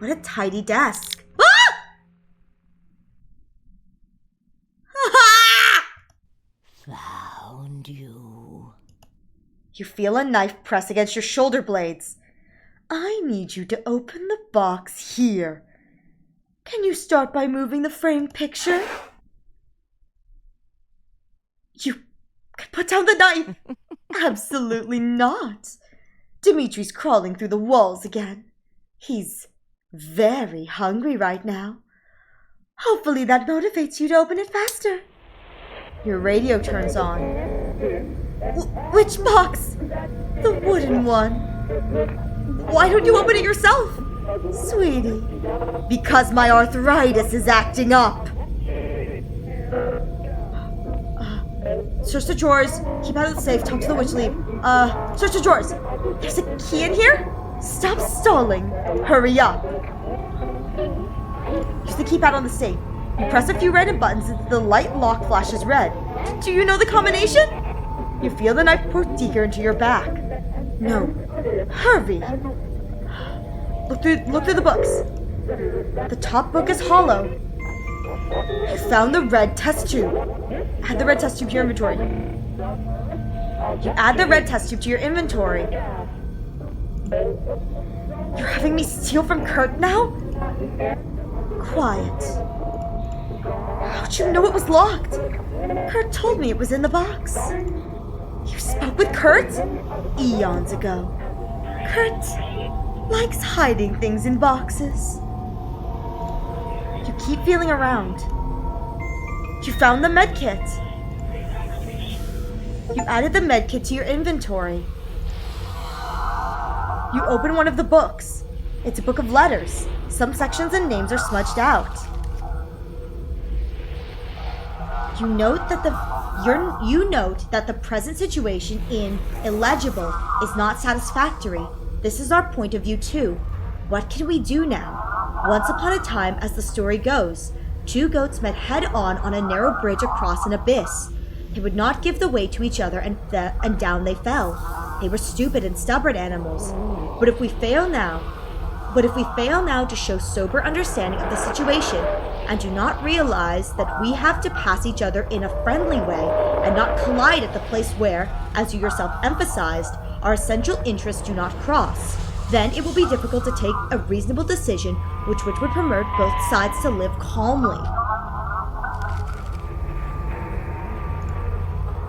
What a tidy desk. Ah! Found you. You feel a knife press against your shoulder blades. I need you to open the box here. Can you start by moving the framed picture? You can put down the knife. Absolutely not. Dimitri's crawling through the walls again. He's very hungry right now. Hopefully that motivates you to open it faster. Your radio turns on. Which box? The wooden one. Why don't you open it yourself? Sweetie, because my arthritis is acting up. Search the drawers, keep out of the safe, talk to the witch leaf. Search the drawers. There's a key in here? Stop stalling. Hurry up. Use the keypad on the safe. You press a few random buttons and the light lock flashes red. Do you know the combination? You feel the knife poke deeper into your back. No. Hurry. Look through the books. The top book is hollow. You found the red test tube. Add the red test tube to your inventory. You add the red test tube to your inventory. You're having me steal from Kurt now? Quiet. How'd you know it was locked? Kurt told me it was in the box. You spoke with Kurt? Eons ago. Kurt likes hiding things in boxes. You keep feeling around. You found the medkit. You added the medkit to your inventory. You open one of the books. It's a book of letters. Some sections and names are smudged out. You note that the present situation in illegible is not satisfactory. This is our point of view too. What can we do now? Once upon a time, as the story goes, two goats met head-on a narrow bridge across an abyss. They would not give the way to each other, and down they fell. They were stupid and stubborn animals. But if we fail now to show sober understanding of the situation, and do not realize that we have to pass each other in a friendly way, and not collide at the place where, as you yourself emphasized, our essential interests do not cross, then it will be difficult to take a reasonable decision which would permit both sides to live calmly.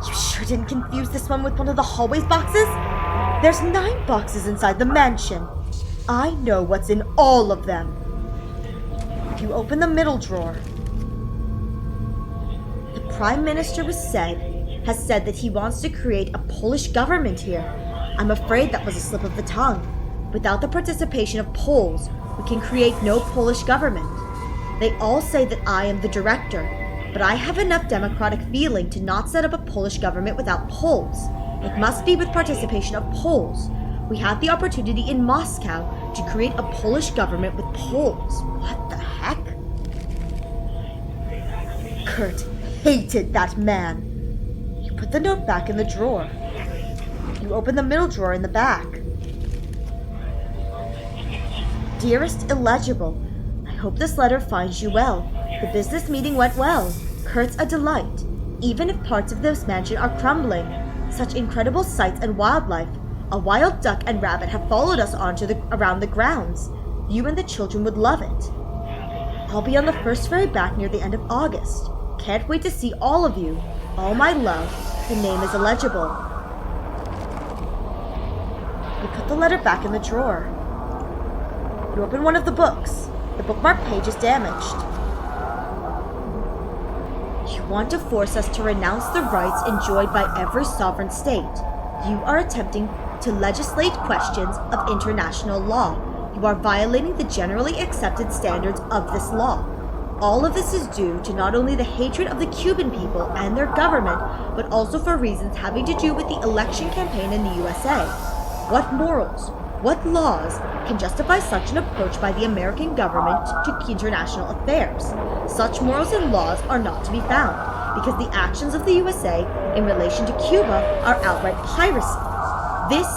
You sure didn't confuse this one with one of the hallways boxes? There's 9 boxes inside the mansion. I know what's in all of them. If you open the middle drawer, the Prime Minister has said that he wants to create a Polish government here. I'm afraid that was a slip of the tongue. Without the participation of Poles, we can create no Polish government. They all say that I am the director, but I have enough democratic feeling to not set up a Polish government without Poles. It must be with participation of Poles. We had the opportunity in Moscow to create a Polish government with Poles. What the heck? Kurt hated that man. You put the note back in the drawer. You open the middle drawer in the back. Dearest illegible, I hope this letter finds you well. The business meeting went well. Kurt's a delight, even if parts of this mansion are crumbling. Such incredible sights and wildlife. A wild duck and rabbit have followed us around the grounds. You and the children would love it. I'll be on the first ferry back near the end of August. Can't wait to see all of you. All my love. The name is illegible. You put the letter back in the drawer. You open one of the books. The bookmark page is damaged. You want to force us to renounce the rights enjoyed by every sovereign state. You are attempting to legislate questions of international law. You are violating the generally accepted standards of this law. All of this is due to not only the hatred of the Cuban people and their government, but also for reasons having to do with the election campaign in the USA. What morals, what laws can justify such an approach by the American government to international affairs? Such morals and laws are not to be found, because the actions of the USA in relation to Cuba are outright piracy. This,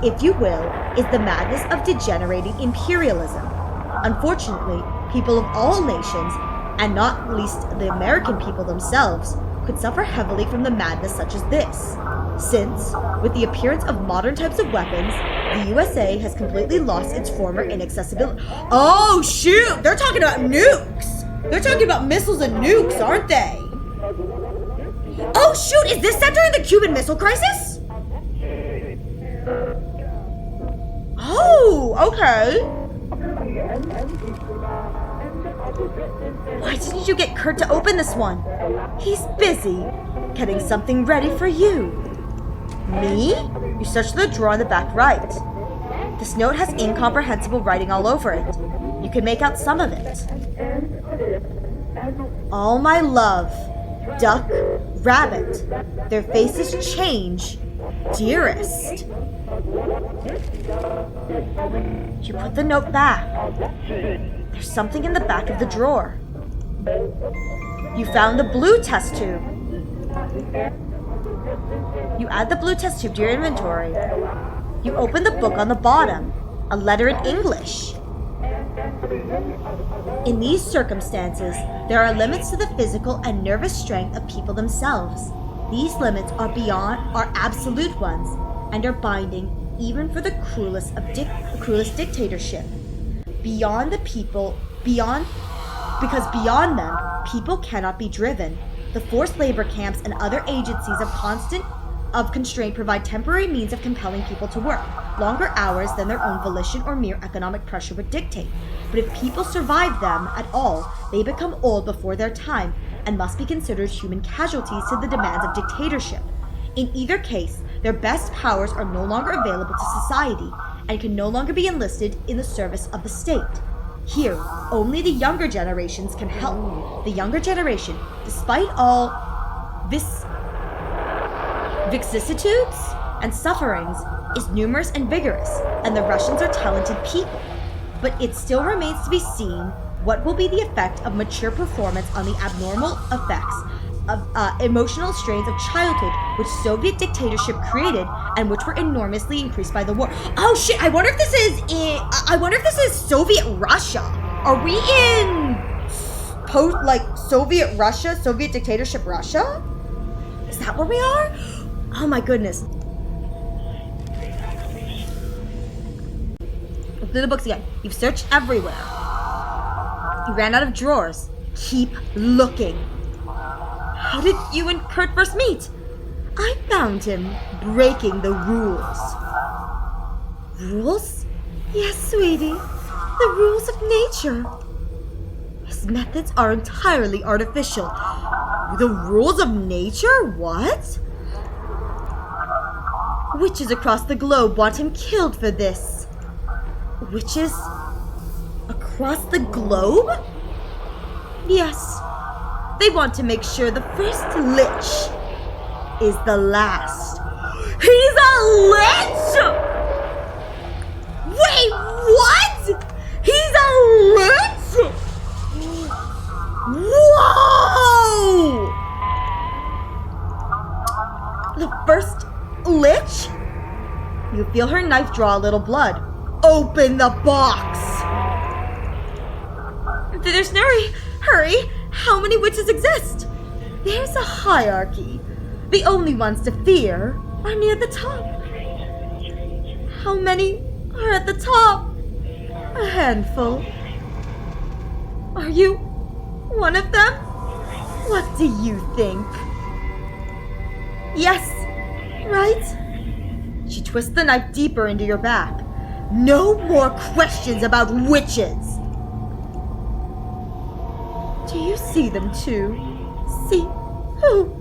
if you will, is the madness of degenerating imperialism. Unfortunately, people of all nations, and not least the American people themselves, could suffer heavily from the madness such as this. Since, with the appearance of modern types of weapons, the USA has completely lost its former inaccessibility. Oh shoot! They're talking about nukes! They're talking about missiles and nukes, aren't they? Oh shoot! Is this set during the Cuban Missile Crisis? Oh, okay. Why didn't you get Kurt to open this one? He's busy getting something ready for you. Me? You search the drawer on the back right. This note has incomprehensible writing all over it. You can make out some of it. All my love, duck, rabbit, their faces change, dearest. You put the note back. There's something in the back of the drawer. You found the blue test tube. You add the blue test tube to your inventory. You open the book on the bottom, a letter in English. In these circumstances, there are limits to the physical and nervous strength of people themselves. These limits are absolute ones, and are binding even for the cruelest dictatorship. Because beyond them, people cannot be driven. The forced labor camps and other agencies of constraint provide temporary means of compelling people to work, longer hours than their own volition or mere economic pressure would dictate. But if people survive them at all, they become old before their time and must be considered human casualties to the demands of dictatorship. In either case, their best powers are no longer available to society and can no longer be enlisted in the service of the state. Here, only the younger generations can help. The younger generation, despite all vicissitudes and sufferings, is numerous and vigorous, and the Russians are talented people. But it still remains to be seen what will be the effect of mature performance on the abnormal effects of emotional strains of childhood which Soviet dictatorship created and which were enormously increased by the war. Oh shit! I wonder if this is Soviet Russia. Are we in Soviet Russia, Soviet dictatorship Russia? Is that where we are? Oh my goodness. Look through the books again. You've searched everywhere. You ran out of drawers. Keep looking. How did you and Kurt first meet? I found him breaking the rules. Rules? Yes, sweetie. The rules of nature. His methods are entirely artificial. The rules of nature? What? Witches across the globe want him killed for this. Witches? Across the globe? Yes. They want to make sure the first lich is the last. He's a lich! Wait, what? He's a lich? Whoa! The first lich? You feel her knife draw a little blood. Open the box! There's hurry! How many witches exist? There's a hierarchy. The only ones to fear are near the top. How many are at the top? A handful. Are you one of them? What do you think? Yes, right? She twists the knife deeper into your back. No more questions about witches. Do you see them too? See who?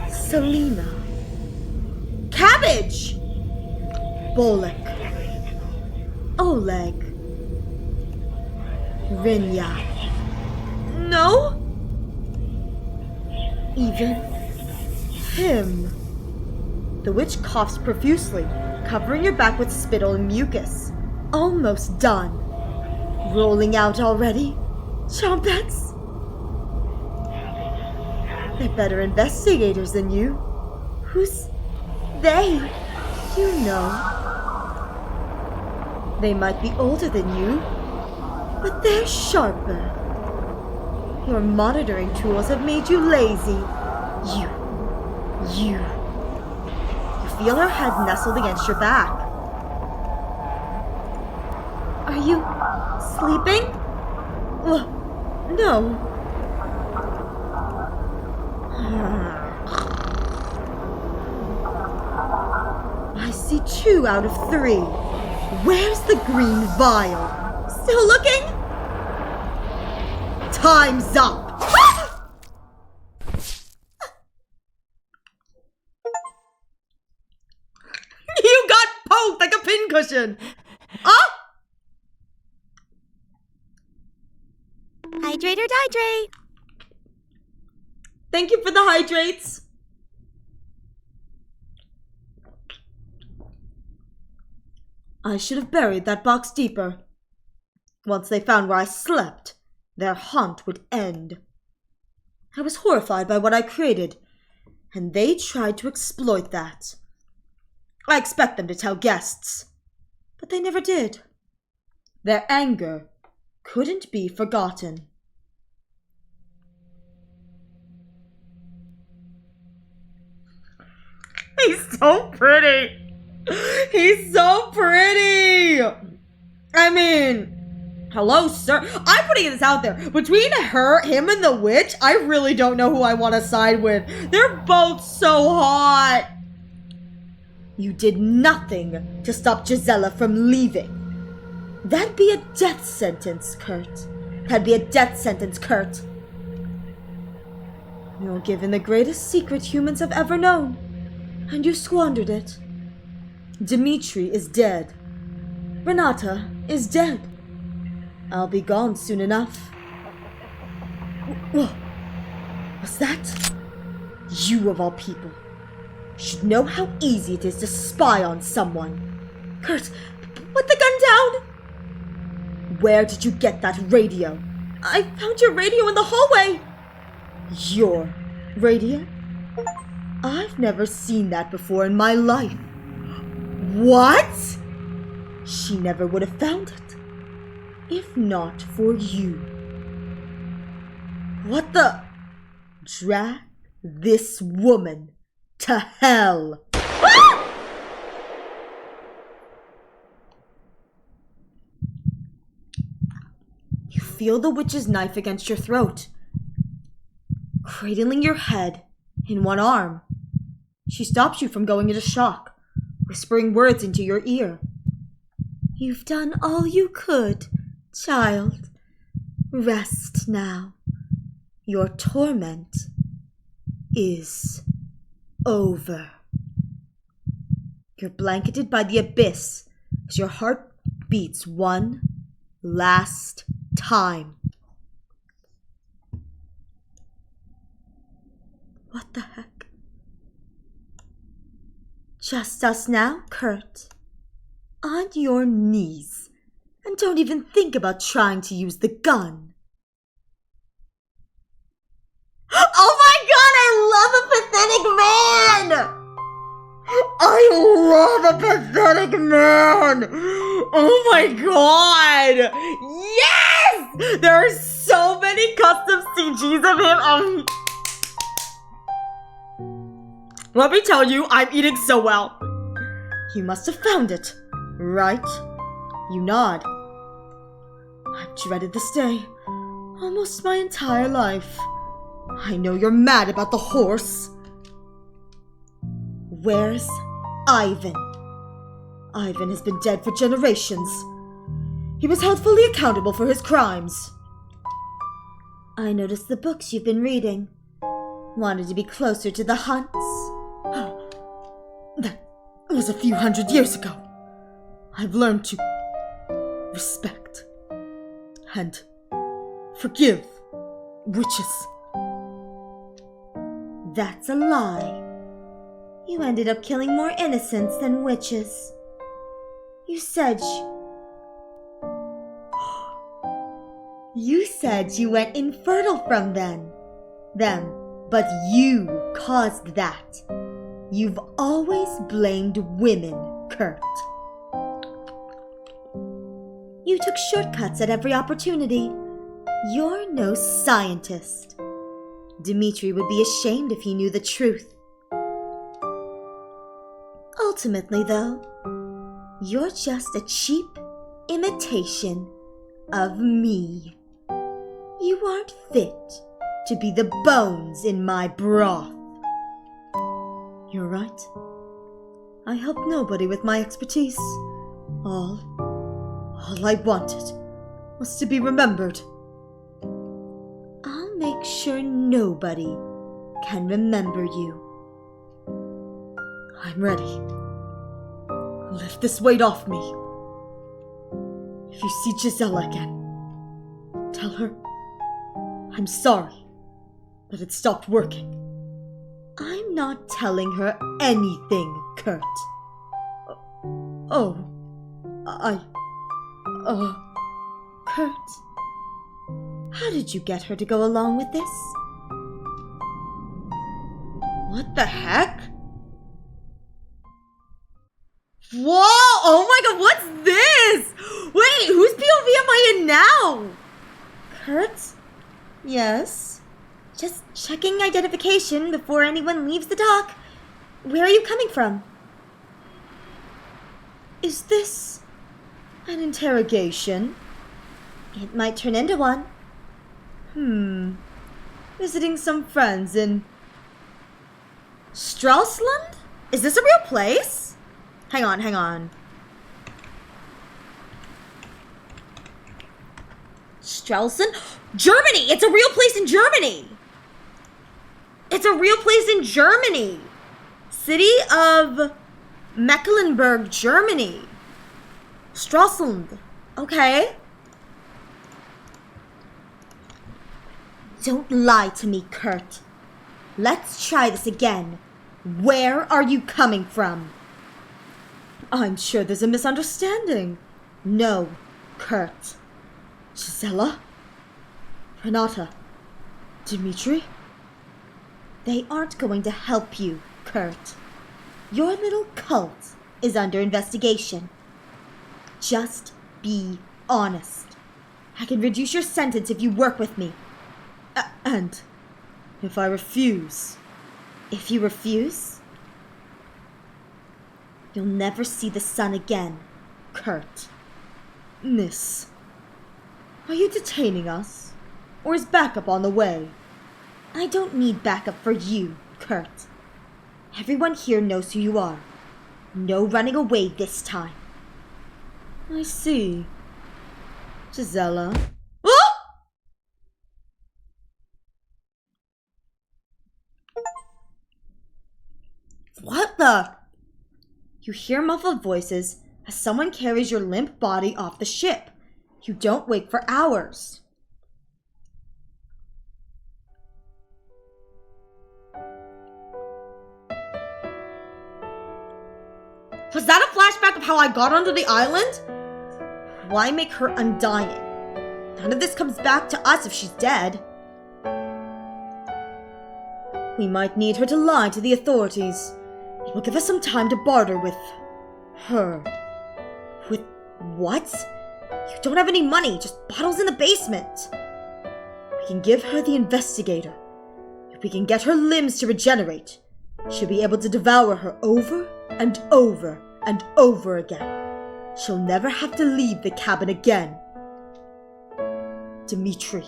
Selena. Cabbage! Bolek. Oleg. Rinya. No? Even him. The witch coughs profusely, covering your back with spittle and mucus. Almost done. Rolling out already? Chompettes? They're better investigators than you. Who's they? You know. They might be older than you, but they're sharper. Your monitoring tools have made you lazy. You feel her head nestled against your back. Are you sleeping? No. I see 2 out of 3. Where's the green vial? Still looking? Time's up! You got poked like a pincushion! Huh? Hydrate or dihydrate? Thank you for the hydrates. I should have buried that box deeper. Once they found where I slept, their hunt would end. I was horrified by what I created, and they tried to exploit that. I expect them to tell guests, but they never did. Their anger couldn't be forgotten. He's so pretty! He's so pretty! I mean, hello, sir. I'm putting this out there. Between him, and the witch, I really don't know who I want to side with. They're both so hot. You did nothing to stop Gisela from leaving. That'd be a death sentence, Kurt. That'd be a death sentence, Kurt. You're given the greatest secret humans have ever known, and you squandered it. Dmitri is dead. Renata is dead. I'll be gone soon enough. Was that? You of all people should know how easy it is to spy on someone. Kurt, put the gun down! Where did you get that radio? I found your radio in the hallway. Your radio? I've never seen that before in my life. What? She never would have found it, if not for you. What the? Drag this woman to hell. Ah! You feel the witch's knife against your throat, cradling your head in one arm. She stops you from going into shock, whispering words into your ear. You've done all you could, child. Rest now. Your torment is over. You're blanketed by the abyss as your heart beats one last time. What the heck? Just us now, Kurt. On your knees. And don't even think about trying to use the gun. Oh my god, I love a pathetic man! I love a pathetic man! Oh my god! Yes! There are so many custom CGs of him. Let me tell you, I'm eating so well. You must have found it, right? You nod. I've dreaded this day almost my entire life. I know you're mad about the horse. Where's Ivan? Ivan has been dead for generations. He was held fully accountable for his crimes. I noticed the books you've been reading. Wanted to be closer to the hunts. That was a few hundred years ago. I've learned to respect and forgive witches. That's a lie. You ended up killing more innocents than witches. You said you went infertile from them, but you caused that. You've always blamed women, Kurt. You took shortcuts at every opportunity. You're no scientist. Dmitri would be ashamed if he knew the truth. Ultimately, though, you're just a cheap imitation of me. You aren't fit to be the bones in my broth. You're right. I helped nobody with my expertise. All I wanted was to be remembered. I'll make sure nobody can remember you. I'm ready. Lift this weight off me. If you see Gisela again, tell her I'm sorry that it stopped working. I'm not telling her anything, Kurt. Kurt, how did you get her to go along with this? What the heck? Whoa! Oh my god, what's this? Wait, whose POV am I in now? Kurt? Yes? Just checking identification before anyone leaves the dock. Where are you coming from? Is this an interrogation? It might turn into one. Visiting some friends in Stralsund? Is this a real place? Hang on. Stralsund? Germany! It's a real place in Germany! City of Mecklenburg, Germany. Stralsund. Okay. Don't lie to me, Kurt. Let's try this again. Where are you coming from? I'm sure there's a misunderstanding. No, Kurt. Gisela? Renata? Dmitri? They aren't going to help you, Kurt. Your little cult is under investigation. Just be honest. I can reduce your sentence if you work with me. And if I refuse? If you refuse, you'll never see the sun again, Kurt. Miss, are you detaining us? Or is backup on the way? I don't need backup for you, Kurt. Everyone here knows who you are. No running away this time. I see. Gisela. Oh! What the? You hear muffled voices as someone carries your limp body off the ship. You don't wake for hours. Was that a flashback of how I got onto the island? Why make her undying? None of this comes back to us if she's dead. We might need her to lie to the authorities. It will give us some time to barter with her. With what? You don't have any money, just bottles in the basement. We can give her the investigator. If we can get her limbs to regenerate, she'll be able to devour her over and over and over again. She'll never have to leave the cabin again. Dmitri,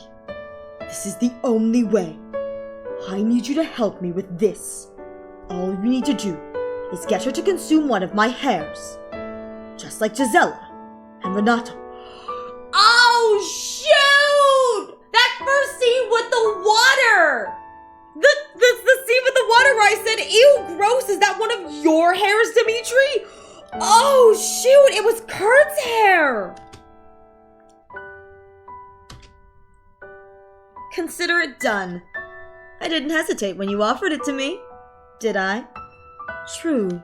this is the only way. I need you to help me with this. All you need to do is get her to consume one of my hairs. Just like Gisela and Renata. Oh, shoot! That first scene with the water! The scene with the water where I said, ew, gross, is that one of your hairs, Dmitri? Oh, shoot, it was Kurt's hair! Consider it done. I didn't hesitate when you offered it to me, did I? True.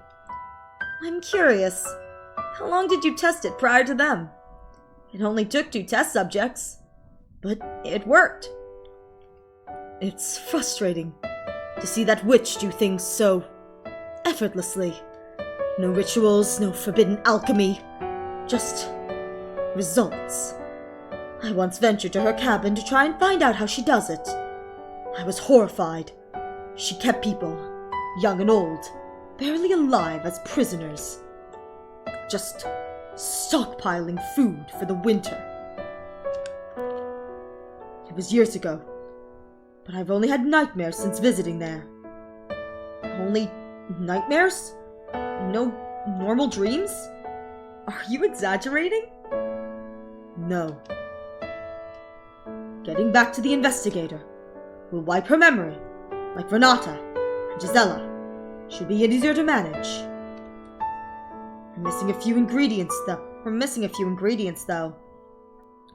I'm curious. How long did you test it prior to them? It only took 2 test subjects, but it worked. It's frustrating to see that witch do things so effortlessly. No rituals, no forbidden alchemy, just results. I once ventured to her cabin to try and find out how she does it. I was horrified. She kept people, young and old, barely alive as prisoners. Just stockpiling food for the winter. It was years ago, but I've only had nightmares since visiting there. Only nightmares? No normal dreams? Are you exaggerating? No. Getting back to the investigator will wipe her memory, like Renata and Gisela. Should be easier to manage. We're missing a few ingredients though.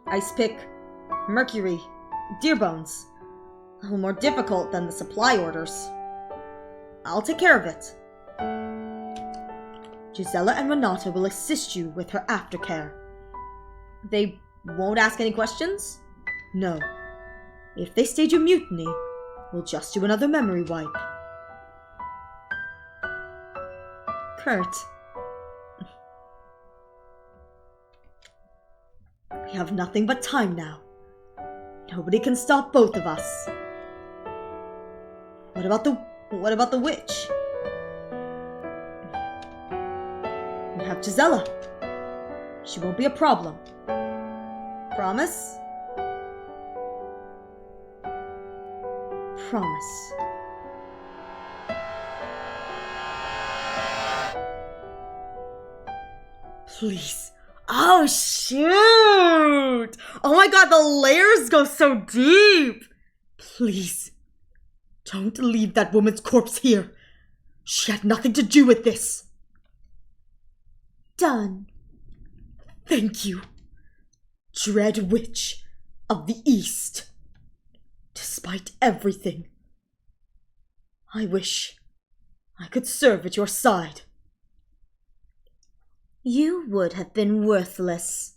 Ice pick, mercury, deer bones. A little more difficult than the supply orders. I'll take care of it. Gisela and Renata will assist you with her aftercare. They won't ask any questions? No. If they stage a mutiny, we'll just do another memory wipe. Kurt. We have nothing but time now. Nobody can stop both of us. What about the witch? We have Gisela. She won't be a problem. Promise? Promise. Please. Oh, shoot! Oh my god, the layers go so deep! Please, don't leave that woman's corpse here. She had nothing to do with this. Done. Thank you, Dread Witch of the East. Despite everything, I wish I could serve at your side. You would have been worthless.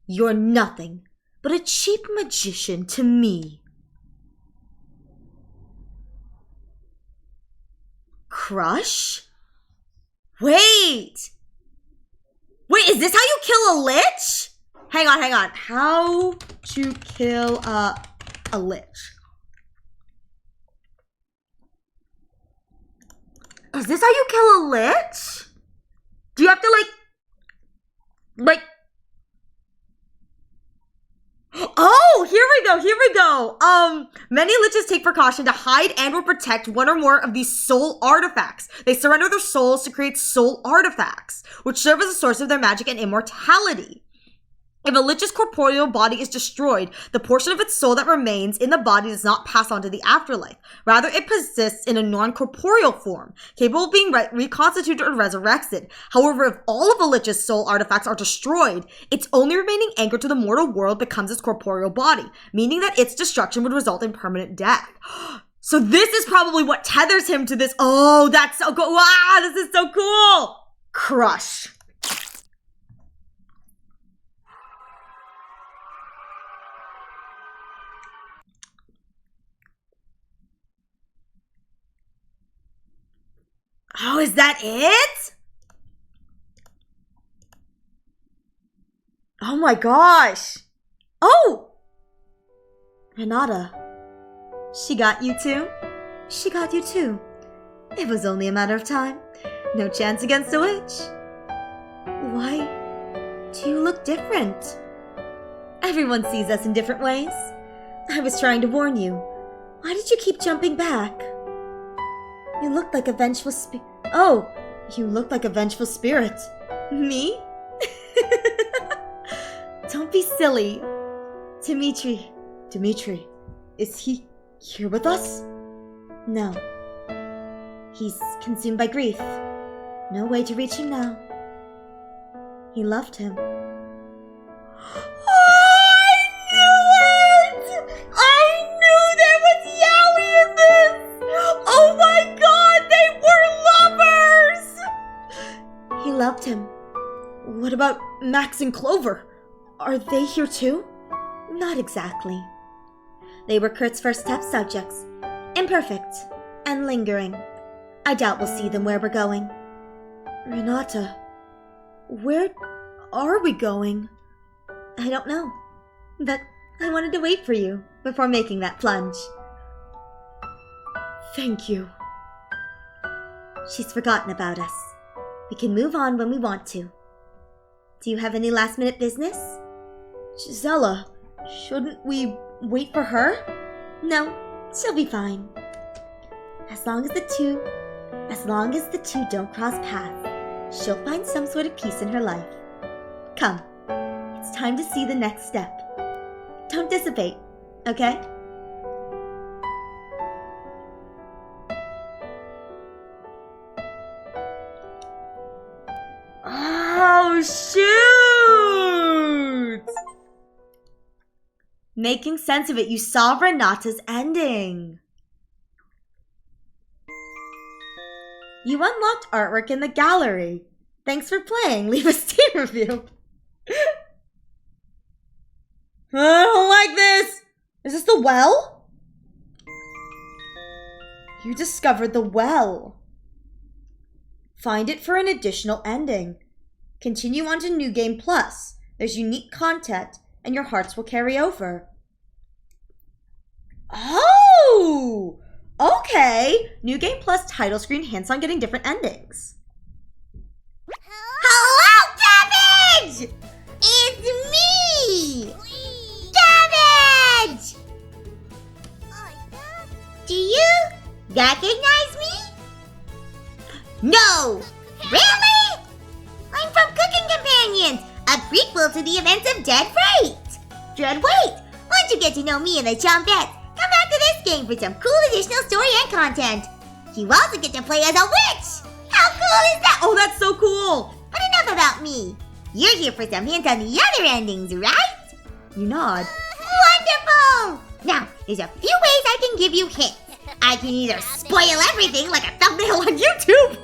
You're nothing but a cheap magician to me. Crush? Wait, is this how you kill a lich? Hang on. How to kill a lich? Is this how you kill a lich? Do you have to Oh, here we go. Many liches take precaution to hide and or protect one or more of these soul artifacts. They surrender their souls to create soul artifacts, which serve as a source of their magic and immortality. If a lich's corporeal body is destroyed, the portion of its soul that remains in the body does not pass on to the afterlife. Rather, it persists in a non-corporeal form, capable of being reconstituted or resurrected. However, if all of a lich's soul artifacts are destroyed, its only remaining anchor to the mortal world becomes its corporeal body, meaning that its destruction would result in permanent death. So this is probably what tethers him to this. Oh, that's so cool. Wow, this is so cool. Crush. Oh, is that it? Oh my gosh. Oh! Renata. She got you too? She got you too. It was only a matter of time. No chance against a witch. Why do you look different? Everyone sees us in different ways. I was trying to warn you. Why did you keep jumping back? You look like a vengeful you look like a vengeful spirit. Me? Don't be silly. Dimitri, is he here with us? No. He's consumed by grief. No way to reach him now. He loved him. Loved him. What about Max and Clover? Are they here too? Not exactly. They were Kurt's first test subjects. Imperfect and lingering. I doubt we'll see them where we're going. Renata, where are we going? I don't know. But I wanted to wait for you before making that plunge. Thank you. She's forgotten about us. We can move on when we want to. Do you have any last-minute business? Gisela, shouldn't we wait for her? No, she'll be fine. As long as the two don't cross paths, she'll find some sort of peace in her life. Come, it's time to see the next step. Don't dissipate, okay? Oh, shoot! Making sense of it, you saw Renata's ending. You unlocked artwork in the gallery. Thanks for playing. Leave a Steam review. I don't like this. Is this the well? You discovered the well. Find it for an additional ending. Continue on to New Game Plus. There's unique content, and your hearts will carry over. Oh! Okay! New Game Plus title screen hints on getting different endings. Hello, Cabbage! It's me! Cabbage! Do you recognize me? No! Really? I'm from Cooking Companions, a prequel to the events of Dead Freight. Dread Wait! Once you get to know me and the Chompettes, come back to this game for some cool additional story and content. You also get to play as a witch! How cool is that? Oh, that's so cool! But enough about me. You're here for some hints on the other endings, right? You nod. Wonderful! Now, there's a few ways I can give you hints. I can either spoil everything like a thumbnail on YouTube,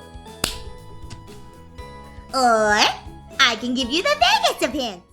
or I can give you the vaguest of hints.